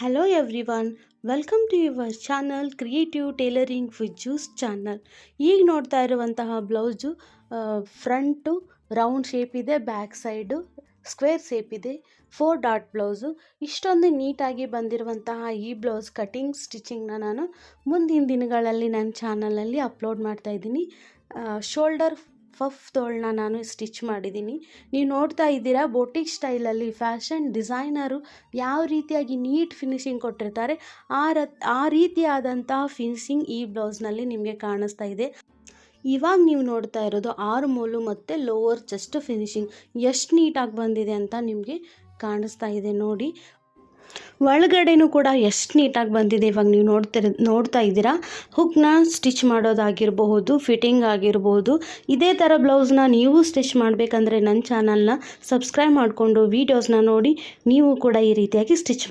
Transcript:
Hello everyone, welcome to your channel creative tailoring with juice channel. ಈಗ ನೋಡ್ತಾ ಇರುವಂತಹ blouse front round shape ಇದೆ, back side square shape ಇದೆ, 4 dot blouse. ಇಷ್ಟೊಂದು ನೀಟಾಗಿ ಬಂದಿರುವಂತಹ ಈ ಬ್ಲೌಸ್ ಕಟಿಂಗ್ ಸ್ಟಿಚಿಂಗ್ನ ನಾನು ಮುಂದಿನ ದಿನಗಳಲ್ಲಿ ನನ್ನ ಚಾನಲಲ್ಲಿ ಅಪ್ಲೋಡ್ ಮಾಡ್ತಾ ಇದ್ದೀನಿ. ಶೋಲ್ಡರ್ ಪಫ್ ತೋಳನ್ನ ನಾನು ಸ್ಟಿಚ್ ಮಾಡಿದ್ದೀನಿ. ನೀವು ನೋಡ್ತಾ ಇದ್ದೀರಾ ಬೋಟಿಕ್ ಸ್ಟೈಲಲ್ಲಿ ಫ್ಯಾಷನ್ ಡಿಸೈನರು ಯಾವ ರೀತಿಯಾಗಿ ನೀಟ್ ಫಿನಿಶಿಂಗ್ ಕೊಟ್ಟಿರ್ತಾರೆ ಆ ರೀತಿಯಾದಂತಹ ಫಿನಿಶಿಂಗ್ ಈ ಬ್ಲೌಸ್ನಲ್ಲಿ ನಿಮಗೆ ಕಾಣಿಸ್ತಾ ಇದೆ. ಇವಾಗ ನೀವು ನೋಡ್ತಾ ಇರೋದು ಆರ್ಮೋಲು ಮತ್ತು ಲೋವರ್ ಚೆಸ್ಟ್ ಫಿನಿಶಿಂಗ್ ಎಷ್ಟು ನೀಟಾಗಿ ಬಂದಿದೆ ಅಂತ ನಿಮಗೆ ಕಾಣಿಸ್ತಾ ಇದೆ ನೋಡಿ. ಒಳಗಡೆನೂ ಕೂಡ ಎಷ್ಟು ನೀಟಾಗಿ ಬಂದಿದೆ. ಇವಾಗ ನೀವು ನೋಡ್ತಾ ಇದ್ದೀರಾ ಹುಕ್ನ ಸ್ಟಿಚ್ ಮಾಡೋದಾಗಿರಬಹುದು, ಫಿಟ್ಟಿಂಗ್ ಆಗಿರ್ಬೋದು. ಇದೇ ಥರ ಬ್ಲೌಸ್ನ ನೀವು ಸ್ಟಿಚ್ ಮಾಡಬೇಕಂದ್ರೆ ನನ್ನ ಚಾನಲ್ನ ಸಬ್ಸ್ಕ್ರೈಬ್ ಮಾಡಿಕೊಂಡು ವೀಡಿಯೋಸ್ನ ನೋಡಿ ನೀವು ಕೂಡ ಈ ರೀತಿಯಾಗಿ ಸ್ಟಿಚ್